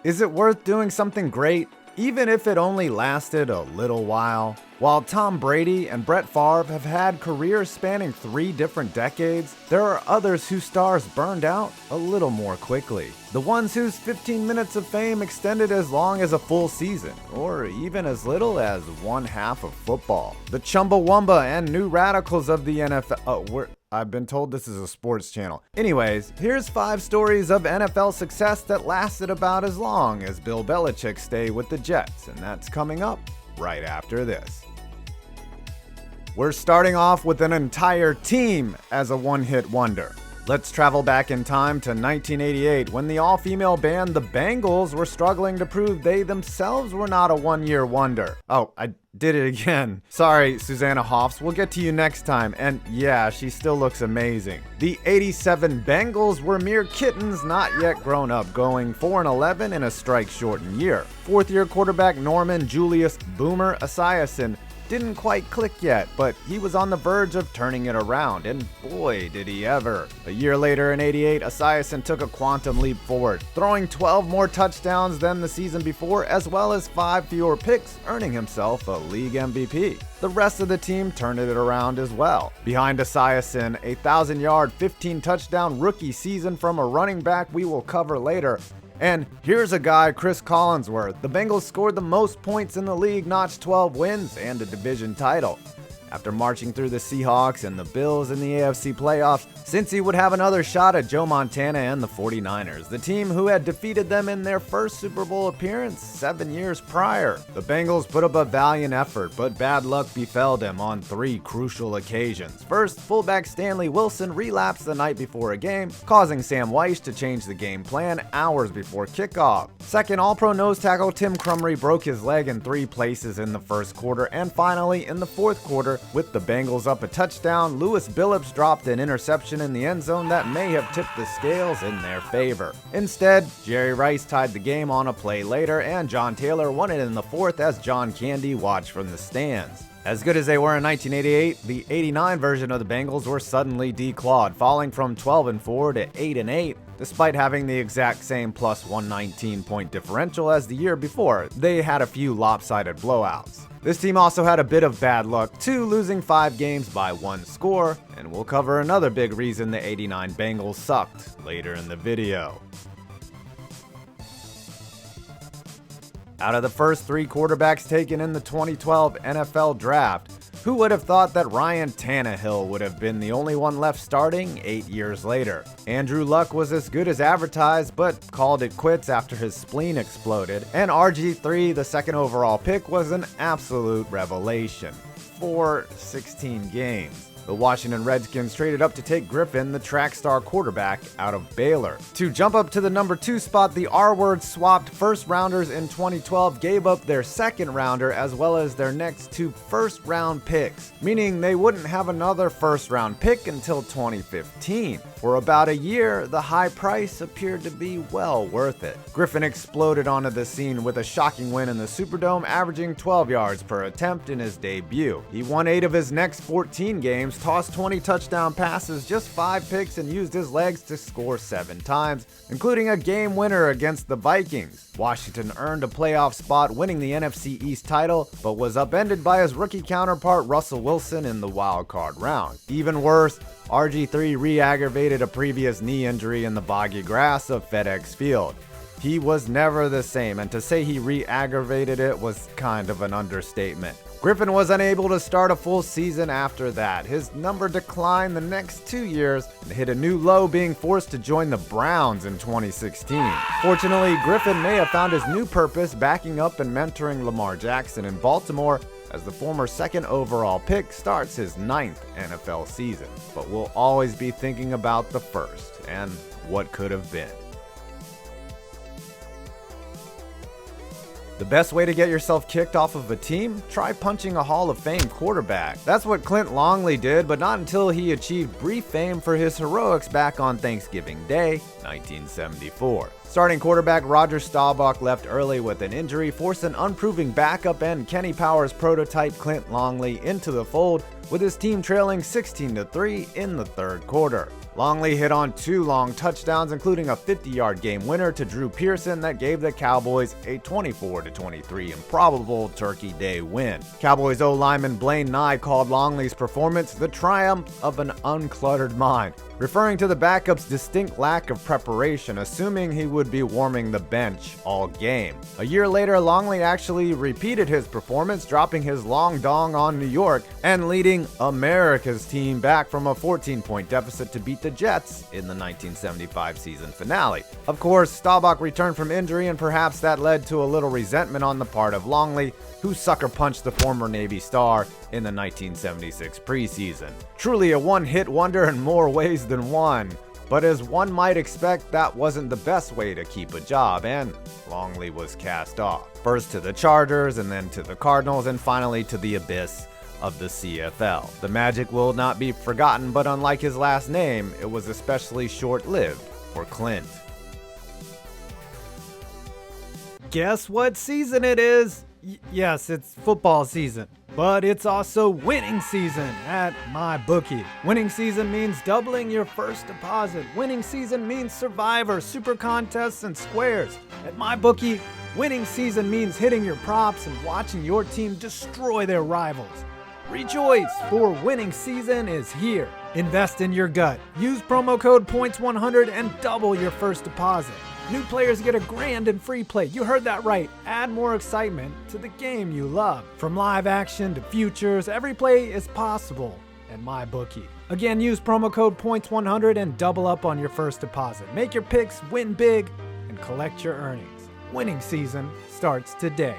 Is it worth doing something great, even if it only lasted a little while? While Tom Brady and Brett Favre have had careers spanning 3 different decades, there are others whose stars burned out a little more quickly. The ones whose 15 minutes of fame extended as long as a full season, or even as little as one half of football. The Chumbawamba and New Radicals of the NFL. I've been told this is a sports channel. Anyways, here's 5 stories of NFL success that lasted about as long as Bill Belichick's stay with the Jets, and that's coming up right after this. We're starting off with an entire team as a one-hit wonder. Let's travel back in time to 1988 when the all-female band the Bengals were struggling to prove they themselves were not a one-year wonder. Oh, I did it again. Sorry, Susanna Hoffs, we'll get to you next time. And yeah, she still looks amazing. The 87 Bengals were mere kittens not yet grown up, going 4-11 in a strike-shortened year. Fourth-year quarterback Norman Julius Boomer Esiason didn't quite click yet, but he was on the verge of turning it around, and boy did he ever. A year later in '88, Esiason took a quantum leap forward, throwing 12 more touchdowns than the season before, as well as 5 fewer picks, earning himself a league MVP. The rest of the team turned it around as well. Behind Esiason, a 1,000-yard, 15-touchdown rookie season from a running back we will cover later. And here's a guy, Chris Collinsworth. The Bengals scored the most points in the league, notched 12 wins and a division title. After marching through the Seahawks and the Bills in the AFC playoffs, Cincy would have another shot at Joe Montana and the 49ers, the team who had defeated them in their first Super Bowl appearance 7 years prior. The Bengals put up a valiant effort, but bad luck befell them on 3 crucial occasions. First, fullback Stanley Wilson relapsed the night before a game, causing Sam Weiss to change the game plan hours before kickoff. Second, All-Pro nose tackle Tim Crumry broke his leg in 3 places in the first quarter, and finally, in the fourth quarter, with the Bengals up a touchdown, Lewis Billups dropped an interception in the end zone that may have tipped the scales in their favor. Instead, Jerry Rice tied the game on a play later, and John Taylor won it in the fourth as John Candy watched from the stands. As good as they were in 1988, the '89 version of the Bengals were suddenly declawed, falling from 12-4 to 8-8. Despite having the exact same plus 119 point differential as the year before, they had a few lopsided blowouts. This team also had a bit of bad luck too, losing 5 games by 1 score, and we'll cover another big reason the '89 Bengals sucked later in the video. Out of the first 3 quarterbacks taken in the 2012 NFL Draft, who would have thought that Ryan Tannehill would have been the only one left starting 8 years later? Andrew Luck was as good as advertised, but called it quits after his spleen exploded, and RG3, the second overall pick, was an absolute revelation for 16 games. The Washington Redskins traded up to take Griffin, the track star quarterback, out of Baylor. To jump up to the number 2 spot, the R-word swapped first-rounders in 2012 gave up their second-rounder as well as their next 2 first-round picks, meaning they wouldn't have another first-round pick until 2015. For about a year, the high price appeared to be well worth it. Griffin exploded onto the scene with a shocking win in the Superdome, averaging 12 yards per attempt in his debut. He won 8 of his next 14 games, tossed 20 touchdown passes, just 5 picks, and used his legs to score 7 times, including a game winner against the Vikings. Washington earned a playoff spot, winning the NFC East title, but was upended by his rookie counterpart Russell Wilson in the wild-card round. Even worse, RG3 re-aggravated a previous knee injury in the boggy grass of FedEx Field. He was never the same, and to say he re-aggravated it was kind of an understatement. Griffin was unable to start a full season after that. His number declined the next 2 years and hit a new low, being forced to join the Browns in 2016. Fortunately, Griffin may have found his new purpose backing up and mentoring Lamar Jackson in Baltimore as the former second overall pick starts his 9th NFL season. But we'll always be thinking about the first and what could have been. The best way to get yourself kicked off of a team? Try punching a Hall of Fame quarterback. That's what Clint Longley did, but not until he achieved brief fame for his heroics back on Thanksgiving Day, 1974. Starting quarterback Roger Staubach left early with an injury, forced an unproven backup and Kenny Powers prototype Clint Longley into the fold, with his team trailing 16-3 in the third quarter. Longley hit on 2 long touchdowns, including a 50-yard game winner to Drew Pearson that gave the Cowboys a 24-23 improbable Turkey Day win. Cowboys O-lineman Blaine Nye called Longley's performance the triumph of an uncluttered mind, referring to the backup's distinct lack of preparation, assuming he would be warming the bench all game. A year later, Longley actually repeated his performance, dropping his long dong on New York and leading America's team back from a 14-point deficit to beat the Jets in the 1975 season finale. Of course, Staubach returned from injury, and perhaps that led to a little resentment on the part of Longley, who sucker punched the former Navy star in the 1976 preseason. Truly a one-hit wonder in more ways than one. But as one might expect, that wasn't the best way to keep a job, and Longley was cast off. First to the Chargers, and then to the Cardinals, and finally to the abyss of the CFL. The magic will not be forgotten, but unlike his last name, it was especially short-lived for Clint. Guess what season it is? Yes, it's football season, but it's also winning season at MyBookie. Winning season means doubling your first deposit. Winning season means Survivor, Super Contests, and Squares. At MyBookie, winning season means hitting your props and watching your team destroy their rivals. Rejoice, for winning season is here. Invest in your gut. Use promo code POINTS100 and double your first deposit. New players get $1,000 in free play. You heard that right. Add more excitement to the game you love. From live action to futures, every play is possible at MyBookie. Again, use promo code POINTS100 and double up on your first deposit. Make your picks, win big, and collect your earnings. Winning season starts today.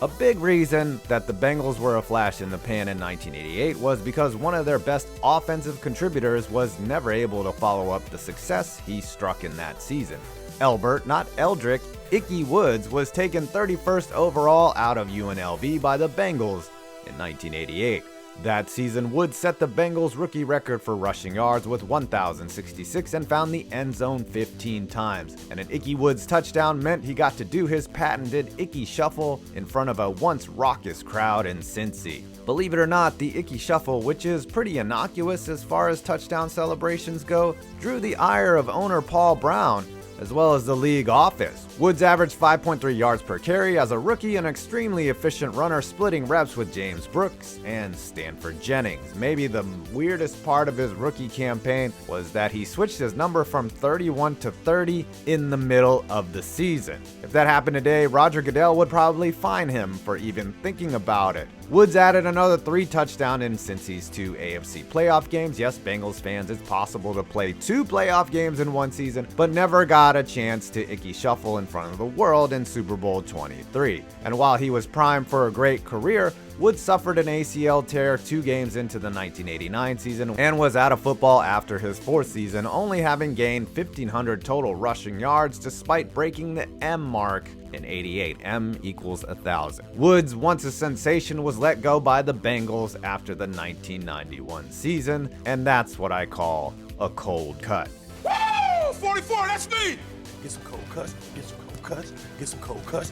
A big reason that the Bengals were a flash in the pan in 1988 was because one of their best offensive contributors was never able to follow up the success he struck in that season. Elbert, not Eldrick, Iky Woods was taken 31st overall out of UNLV by the Bengals in 1988. That season, Woods set the Bengals' rookie record for rushing yards with 1,066 and found the end zone 15 times. And an Iky Woods touchdown meant he got to do his patented Iky Shuffle in front of a once raucous crowd in Cincy. Believe it or not, the Iky Shuffle, which is pretty innocuous as far as touchdown celebrations go, drew the ire of owner Paul Brown, as well as the league office. Woods averaged 5.3 yards per carry as a rookie, an extremely efficient runner, splitting reps with James Brooks and Stanford Jennings. Maybe the weirdest part of his rookie campaign was that he switched his number from 31 to 30 in the middle of the season. If that happened today, Roger Goodell would probably fine him for even thinking about it. Woods added another 3 touchdowns in Cincy's 2 AFC playoff games. Yes, Bengals fans, it's possible to play 2 playoff games in one season, but never got a chance to Iky Shuffle in front of the world in Super Bowl 23. And while he was primed for a great career, Woods suffered an ACL tear 2 games into the 1989 season and was out of football after his 4th season, only having gained 1,500 total rushing yards despite breaking the M mark in 88. M equals 1,000. Woods, once a sensation, was let go by the Bengals after the 1991 season, and that's what I call a cold cut. Woo! 44, that's me! Get some cold cuts, get some cold cuts, get some cold cuts.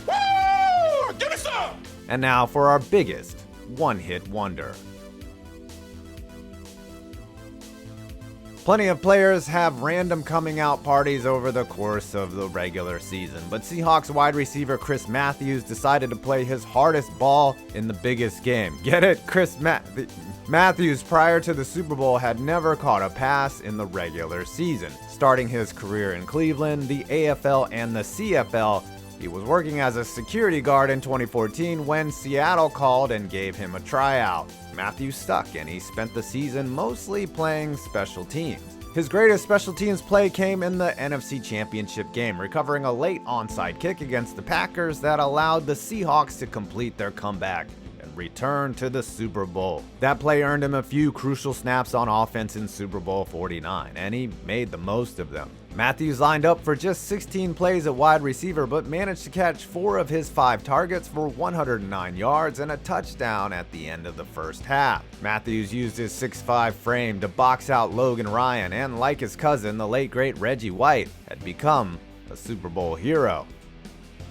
Woo! Give me some! And now for our biggest one-hit wonder. Plenty of players have random coming out parties over the course of the regular season, but Seahawks wide receiver Chris Matthews decided to play his hardest ball in the biggest game. Get it? Matthews, prior to the Super Bowl, had never caught a pass in the regular season. Starting his career in Cleveland, the AFL, and the CFL, he was working as a security guard in 2014 when Seattle called and gave him a tryout. Matthews stuck, and he spent the season mostly playing special teams. His greatest special teams play came in the NFC Championship game, recovering a late onside kick against the Packers that allowed the Seahawks to complete their comeback and return to the Super Bowl. That play earned him a few crucial snaps on offense in Super Bowl 49, and he made the most of them. Matthews lined up for just 16 plays at wide receiver, but managed to catch 4 of his 5 targets for 109 yards and a touchdown at the end of the first half. Matthews used his 6'5" frame to box out Logan Ryan, and like his cousin, the late great Reggie White, had become a Super Bowl hero.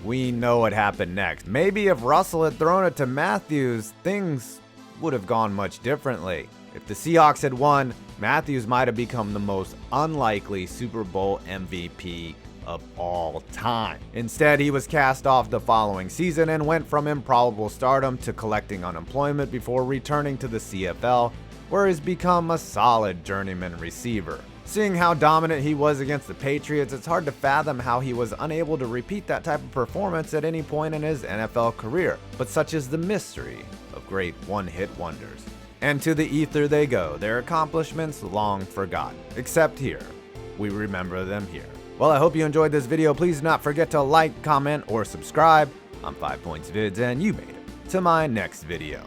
We know what happened next. Maybe if Russell had thrown it to Matthews, things would have gone much differently. If the Seahawks had won, Matthews might have become the most unlikely Super Bowl MVP of all time. Instead, he was cast off the following season and went from improbable stardom to collecting unemployment before returning to the CFL, where he's become a solid journeyman receiver. Seeing how dominant he was against the Patriots, it's hard to fathom how he was unable to repeat that type of performance at any point in his NFL career, but such is the mystery of great one-hit wonders. And to the ether they go, their accomplishments long forgotten. Except here, we remember them here. Well, I hope you enjoyed this video. Please do not forget to like, comment, or subscribe. I'm 5 Points Vids, and you made it to my next video.